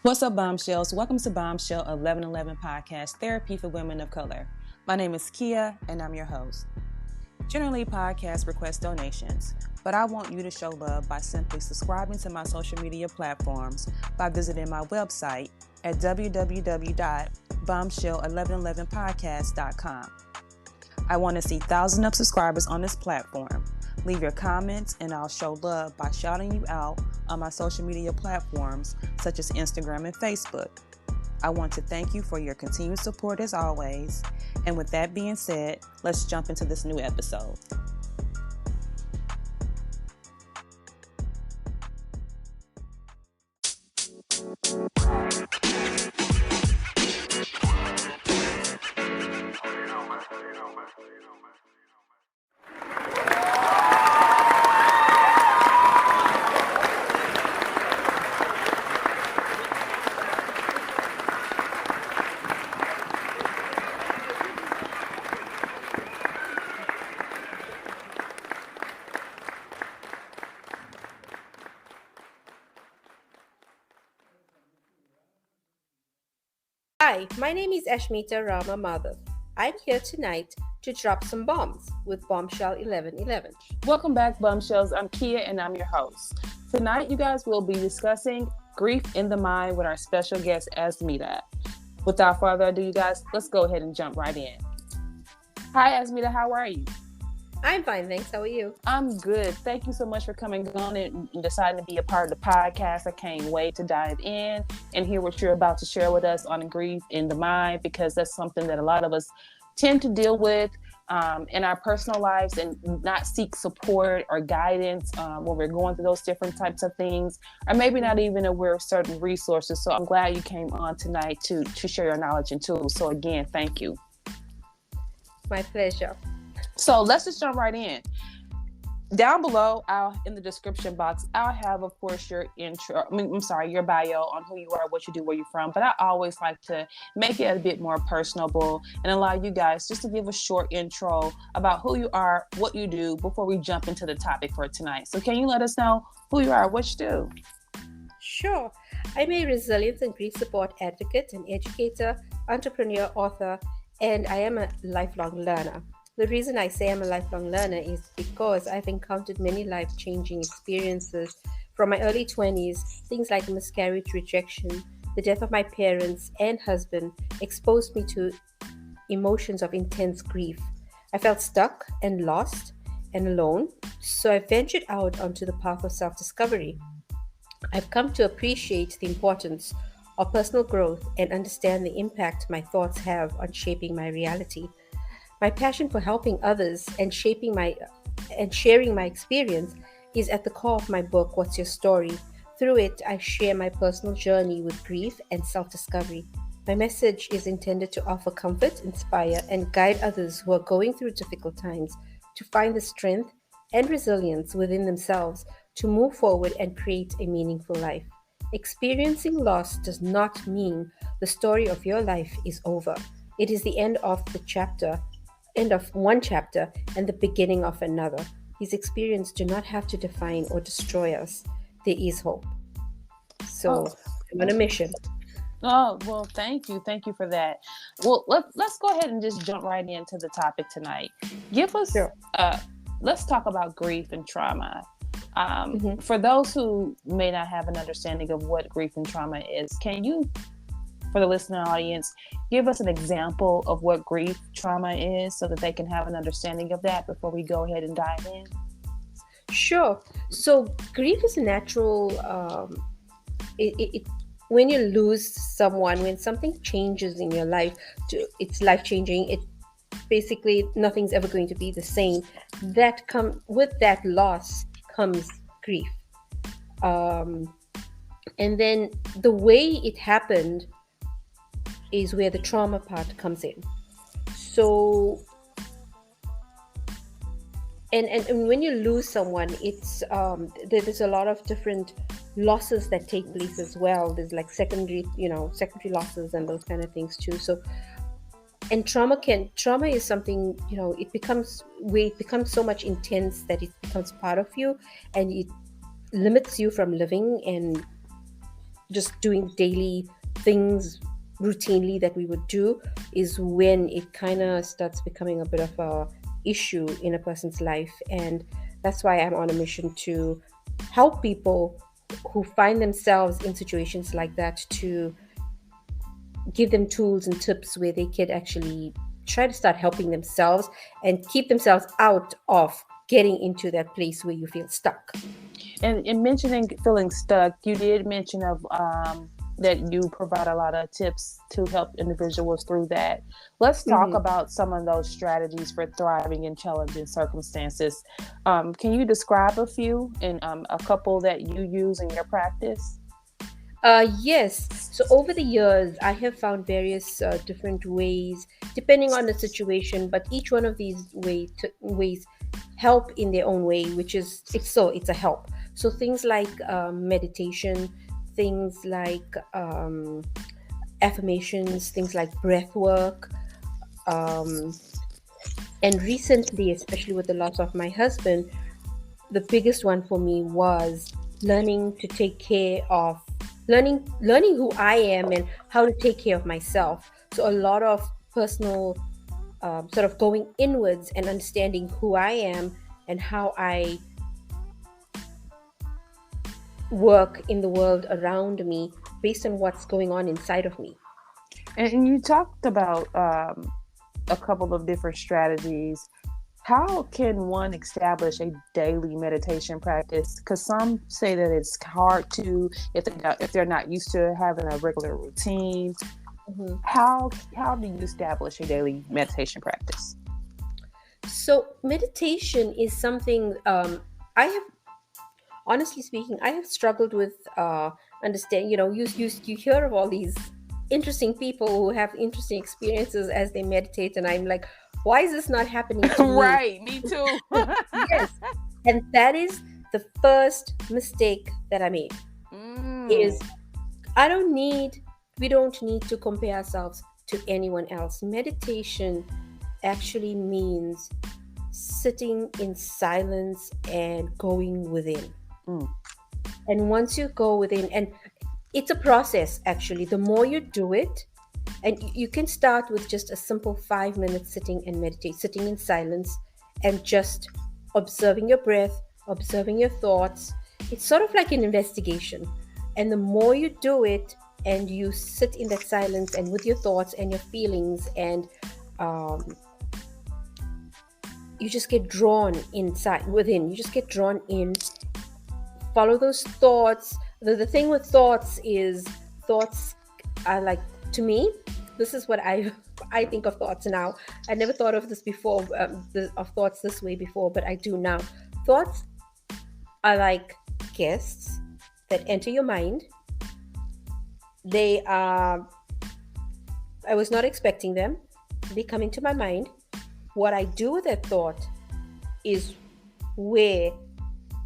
What's up, Bombshells? Welcome to Bombshell 1111 Podcast, Therapy for Women of Color. My name is Kia, and I'm your host. Generally, podcasts request donations, but I want you to show love by simply subscribing to my social media platforms by visiting my website at www.bombshell1111podcast.com. I want to see thousands of subscribers on this platform. Leave your comments and I'll show love by shouting you out on my social media platforms such as Instagram and Facebook. I want to thank you for your continued support as always. And with that being said, let's jump into this new episode. Hi, my name is Ashmeeta Rama Madhav. I'm here tonight to drop some bombs with Bombshell 1111. Welcome back, Bombshells. I'm Kia and I'm your host. Tonight, you guys will be discussing grief in the mind with our special guest, Ashmeeta. Without further ado, you guys, let's go ahead and jump right in. Hi, Ashmeeta. How are you? I'm fine, thanks. How are you? I'm good. Thank you so much for coming on and deciding to be a part of the podcast. I can't wait to dive in and hear what you're about to share with us on grief in the mind, because that's something that a lot of us tend to deal with in our personal lives and not seek support or guidance when we're going through those different types of things, or maybe not even aware of certain resources. So I'm glad you came on tonight to share your knowledge and tools. So again, thank you. My pleasure. So let's just jump right in. Down below, in the description box, I'll have, of course, your your bio on who you are, what you do, where you're from. But I always like to make it a bit more personable and allow you guys just to give a short intro about who you are, what you do, before we jump into the topic for tonight. So can you let us know who you are, what you do? Sure. I'm a resilience and grief support advocate, an educator, entrepreneur, author, and I am a lifelong learner. The reason I say I'm a lifelong learner is because I've encountered many life-changing experiences from my early 20s. Things like miscarriage, rejection, the death of my parents and husband exposed me to emotions of intense grief. I felt stuck and lost and alone, so I ventured out onto the path of self-discovery. I've come to appreciate the importance of personal growth and understand the impact my thoughts have on shaping my reality. My passion for helping others and sharing my experience is at the core of my book, What's Your Story? Through it, I share my personal journey with grief and self-discovery. My message is intended to offer comfort, inspire, and guide others who are going through difficult times to find the strength and resilience within themselves to move forward and create a meaningful life. Experiencing loss does not mean the story of your life is over. It is the end of one chapter and the beginning of another. These experiences do not have to define or destroy us. There is hope. So I'm on a mission. Oh, well, thank you. Thank you for that. Well, let's go ahead and just jump right into the topic tonight. Sure. Let's talk about grief and trauma. For those who may not have an understanding of what grief and trauma is, can you, for the listening audience, give us an example of what grief trauma is so that they can have an understanding of that before we go ahead and dive in? Sure. So grief is a natural, when you lose someone, when something changes in your life, it's life-changing, it basically nothing's ever going to be the same. With that loss comes grief. And then the way it happened is where the trauma part comes in. So, and when you lose someone, it's there's a lot of different losses that take place as well. There's like secondary losses and those kind of things too. So, and trauma is something, it becomes so much intense that it becomes part of you, and it limits you from living and just doing daily things routinely that we would do, is when it kind of starts becoming a bit of a issue in a person's life. And that's why I'm on a mission to help people who find themselves in situations like that, to give them tools and tips where they could actually try to start helping themselves and keep themselves out of getting into that place where you feel stuck. And in mentioning feeling stuck, you did mention of that you provide a lot of tips to help individuals through that. Let's talk about some of those strategies for thriving in challenging circumstances. Can you describe a few and a couple that you use in your practice? Yes. So over the years, I have found various different ways, depending on the situation. But each one of these ways help in their own way, which is it's a help. So things like meditation, things like affirmations, things like breath work, and recently, especially with the loss of my husband, the biggest one for me was learning to take care of learning who I am and how to take care of myself. So a lot of personal sort of going inwards and understanding who I am and how I work in the world around me based on what's going on inside of me. And you talked about a couple of different strategies. How can one establish a daily meditation practice? Because some say that it's hard to if they're not used to having a regular routine. How do you establish a daily meditation practice? So meditation is something I have, honestly speaking, I have struggled with understand. You hear of all these interesting people who have interesting experiences as they meditate, and I'm like, why is this not happening to me? Right, me too. Yes, and that is the first mistake that I made. Is we don't need to compare ourselves to anyone else. Meditation actually means sitting in silence and going within. And once you go within, and it's a process actually, the more you do it, and you can start with just a simple 5 minutes sitting and meditate, sitting in silence and just observing your breath, observing your thoughts. It's sort of like an investigation. And the more you do it and you sit in that silence and with your thoughts and your feelings, and you just get drawn inside within, you just get drawn in, follow those thoughts. The thing with thoughts is thoughts are like, to me, this is what I think of thoughts now. I never thought of this before, of thoughts this way before, but I do now. Thoughts are like guests that enter your mind. They are, I was not expecting them. They come into my mind. What I do with that thought is where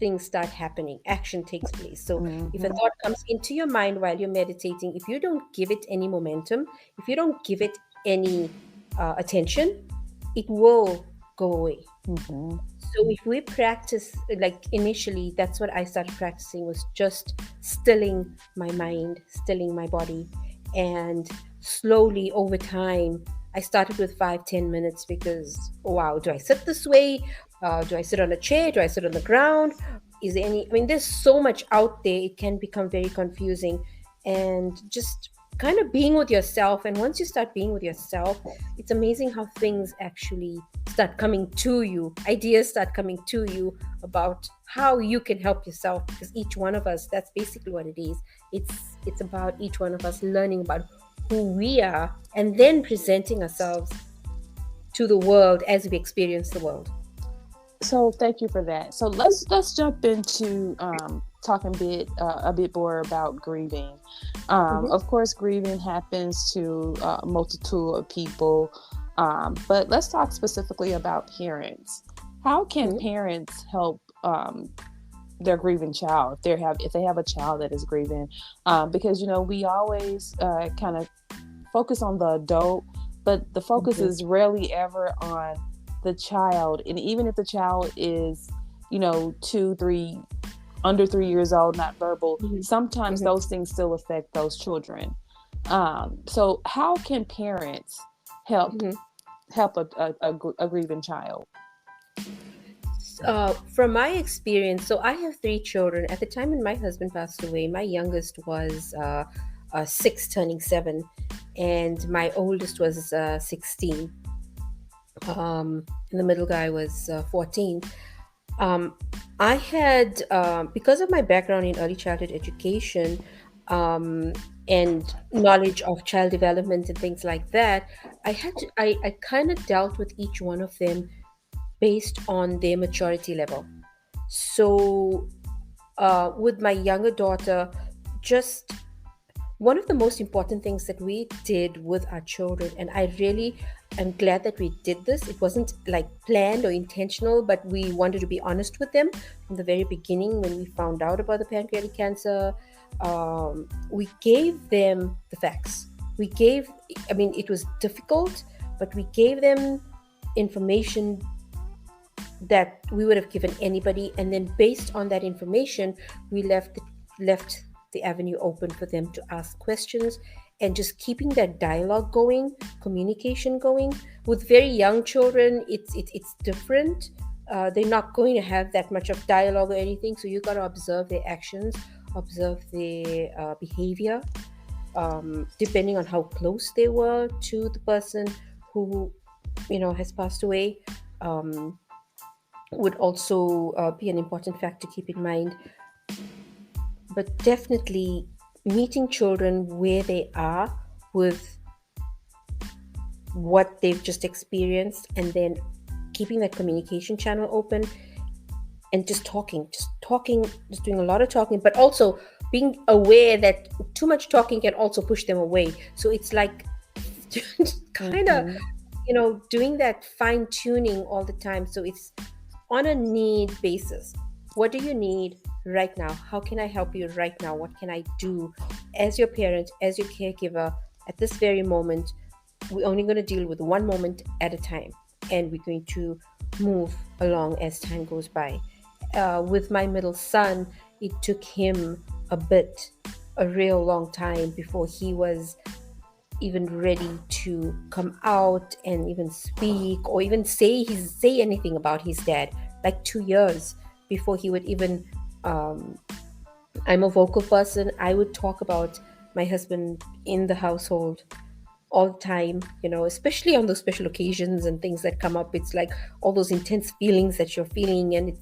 things start happening, action takes place. So if a thought comes into your mind while you're meditating, if you don't give it any momentum, if you don't give it any attention, it will go away. So if we practice, like initially, that's what I started practicing, was just stilling my mind, stilling my body. And slowly over time, I started with 5-10 minutes because, wow, do I sit this way? Do I sit on a chair? Do I sit on the ground? Is there any, there's so much out there. It can become very confusing. And just kind of being with yourself. And once you start being with yourself, it's amazing how things actually start coming to you. Ideas start coming to you about how you can help yourself, because each one of us, that's basically what it is. It's about each one of us learning about who we are and then presenting ourselves to the world as we experience the world. So thank you for that. So let's jump into talking a bit more about grieving. Of course, grieving happens to a multitude of people, but let's talk specifically about parents. How can parents help their grieving child if they have a child that is grieving? Because we always kind of focus on the adult, but the focus is rarely ever on the child. And even if the child is 2-3 under 3 years old, not verbal, Mhm. sometimes Mhm. those things still affect those children. So how can parents help Mhm. a grieving child? From my experience, so I have three children. At the time when my husband passed away, my youngest was 6, turning 7, and my oldest was 16. And the middle guy was 14. Um, I had, because of my background in early childhood education um, and knowledge of child development and things like that, I kind of dealt with each one of them based on their maturity level. So, with my younger daughter, just one of the most important things that we did with our children, and I really am glad that we did this. It wasn't like planned or intentional, but we wanted to be honest with them from the very beginning when we found out about the pancreatic cancer. We gave them the facts. We gave, I mean, it was difficult, but we gave them information that we would have given anybody, and then based on that information we left the avenue open for them to ask questions, and just keeping that dialogue going, communication going. With very young children, it's different. They're not going to have that much of dialogue or anything, so you got to observe their actions, observe their behavior, depending on how close they were to the person who has passed away. um, would also be an important fact to keep in mind. But definitely meeting children where they are with what they've just experienced, and then keeping that communication channel open, and just talking, just doing a lot of talking, but also being aware that too much talking can also push them away. So it's like kind of, Mm-hmm. doing that fine tuning all the time. So it's on a need basis. What do you need right now? How can I help you right now? What can I do as your parent, as your caregiver at this very moment? We're only going to deal with one moment at a time, and we're going to move along as time goes by. With my middle son, it took him a real long time before he was even ready to come out and even speak or even say anything about his dad. Like 2 years before he would even. um, I'm a vocal person. I would talk about my husband in the household all the time, especially on those special occasions and things that come up. It's like all those intense feelings that you're feeling, and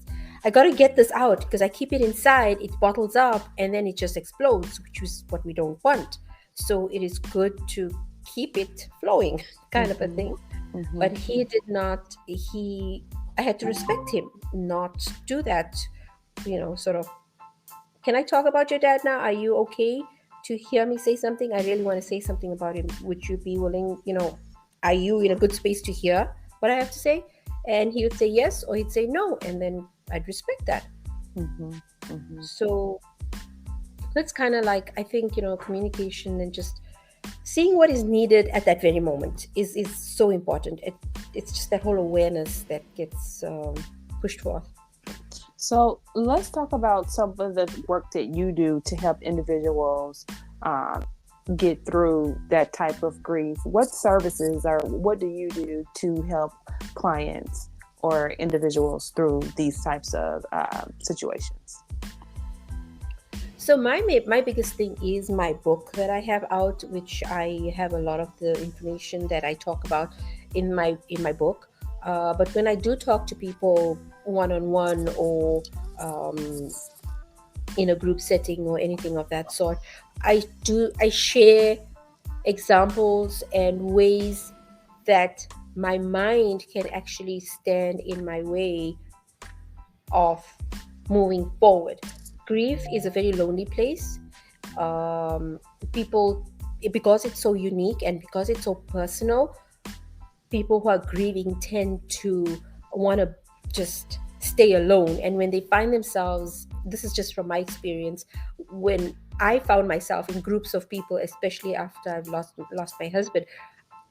I got to get this out because I keep it inside, it bottles up, and then it just explodes, which is what we don't want. So it is good to keep it flowing, kind of a Mm-hmm. thing. Mm-hmm. But he did not, I had to respect him, not do that, sort of, can I talk about your dad now? Are you okay to hear me say something? I really want to say something about him. Would you be willing, are you in a good space to hear what I have to say? And he would say yes, or he'd say no. And then I'd respect that. Mm-hmm. Mm-hmm. So that's kind of like, I think, communication and just seeing what is needed at that very moment is so important. It's just that whole awareness that gets pushed forth. So let's talk about some of the work that you do to help individuals um, get through that type of grief. What services or what do you do to help clients or individuals through these types of situations? So my biggest thing is my book that I have out, which I have a lot of the information that I talk about in my book. But when I do talk to people one on one, or um, in a group setting or anything of that sort, I share examples and ways that my mind can actually stand in my way of moving forward. Grief is a very lonely place. People, because it's so unique and because it's so personal, people who are grieving tend to want to just stay alone. And when they find themselves, this is just from my experience, when I found myself in groups of people, especially after I've lost my husband,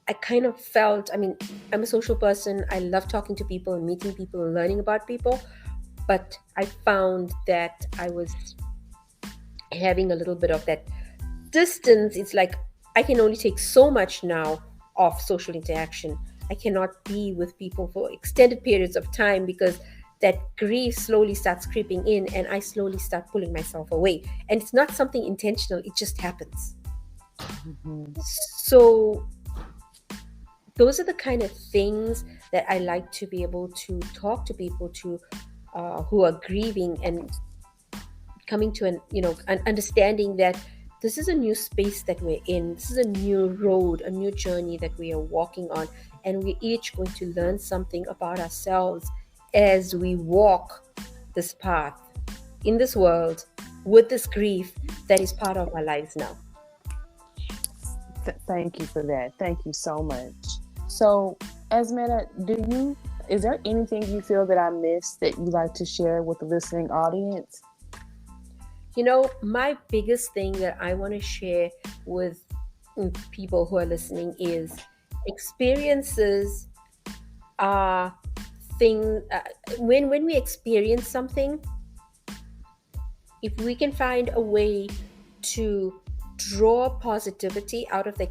I kind of felt, I mean, I'm a social person. I love talking to people and meeting people and learning about people. but I found that I was having a little bit of that distance. It's like I can only take so much now of social interaction. I cannot be with people for extended periods of time because that grief slowly starts creeping in and I slowly start pulling myself away. And it's not something intentional, it just happens. So those are the kind of things that I like to be able to talk to people to who are grieving, and coming to an understanding that this is a new space that we're in. This is a new road, a new journey that we are walking on, and we're each going to learn something about ourselves as we walk this path in this world with this grief that is part of our lives now. Thank you for that. Thank you so much. So, Ashmeeta, is there anything you feel that I missed that you'd like to share with the listening audience? My biggest thing that I want to share with people who are listening is experiences are things. When we experience something, if we can find a way to draw positivity out of the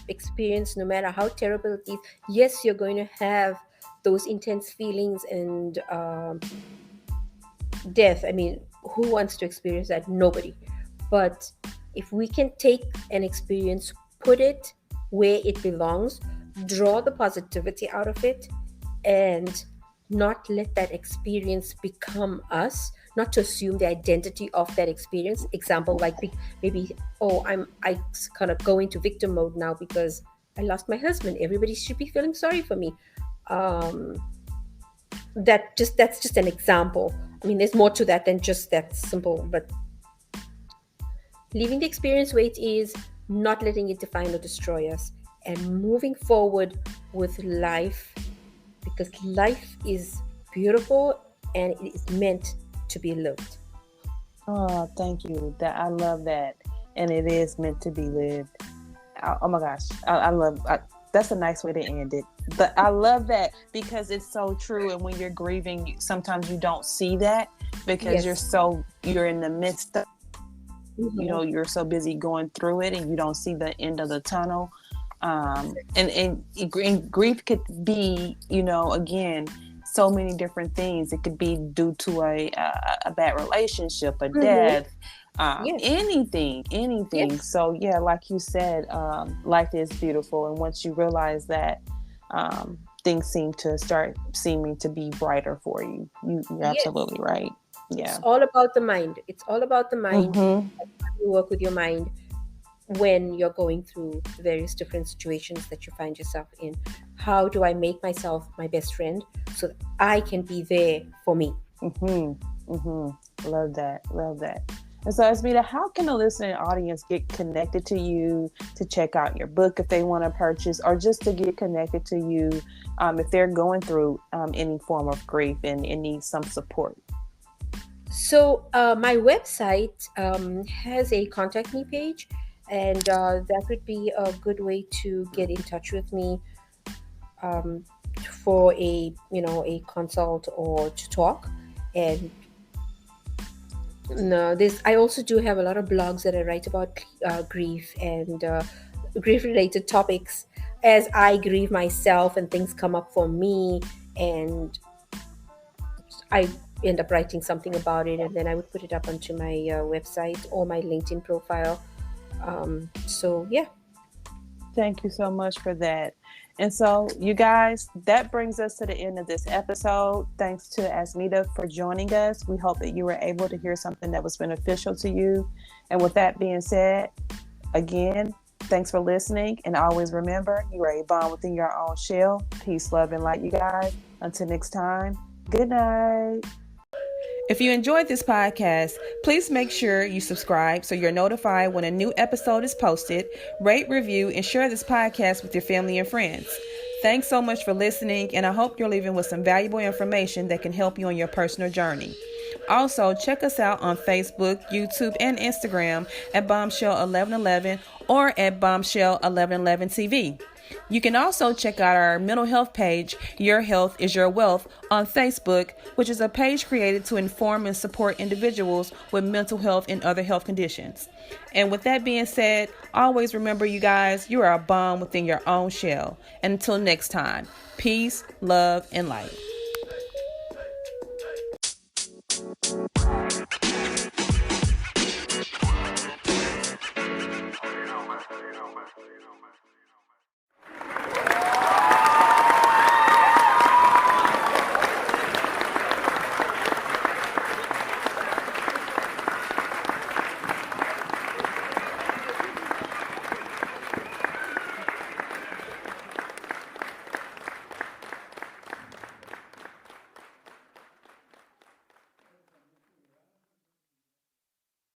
experience, no matter how terrible it is, yes, you're going to have those intense feelings and death. I mean, who wants to experience that? Nobody. But if we can take an experience, put it where it belongs, draw the positivity out of it, and not let that experience become us, not to assume the identity of that experience. Example, like maybe, I kind of go into victim mode now because I lost my husband. Everybody should be feeling sorry for me. That's just an example. I mean, there's more to that than just that simple, but leaving the experience where it is, not letting it define or destroy us, and moving forward with life, because life is beautiful and it is meant to be lived. Oh, thank you. I love that. And it is meant to be lived. Oh my gosh. I love that's a nice way to end it. But I love that because it's so true. And when you're grieving, sometimes you don't see that because you're in the midst of, you're so busy going through it and you don't see the end of the tunnel. And grief could be, again, so many different things. It could be due to a bad relationship, a death, anything. Yes. So yeah, like you said, life is beautiful. And once you realize that, things seem to start seeming to be brighter for you. You're absolutely right. Yeah. It's all about the mind. It's all about the mind. You work with your mind when you're going through the various different situations that you find yourself in. How do I make myself my best friend so that I can be there for me? Love that. And so, Ashmeeta, how can a listening audience get connected to you, to check out your book if they want to purchase, or just to get connected to you if they're going through any form of grief and need some support? So my website has a contact me page, and that would be a good way to get in touch with me for a consult or to talk. And I also do have a lot of blogs that I write about grief and grief related topics as I grieve myself and things come up for me, and I end up writing something about it, and then I would put it up onto my website or my LinkedIn profile. So yeah. Thank you so much for that. And so, you guys, that brings us to the end of this episode. Thanks to Ashmeeta for joining us. We hope that you were able to hear something that was beneficial to you. And with that being said, again, thanks for listening. And always remember, you are a bomb within your own shell. Peace, love, and light, you guys. Until next time, good night. If you enjoyed this podcast, please make sure you subscribe so you're notified when a new episode is posted. Rate, review, and share this podcast with your family and friends. Thanks so much for listening, and I hope you're leaving with some valuable information that can help you on your personal journey. Also, check us out on Facebook, YouTube, and Instagram at Bombshell 1111 or at Bombshell 1111 TV. You can also check out our mental health page, Your Health is Your Wealth, on Facebook, which is a page created to inform and support individuals with mental health and other health conditions. And with that being said, always remember, you guys, you are a bomb within your own shell. And until next time, peace, love, and light.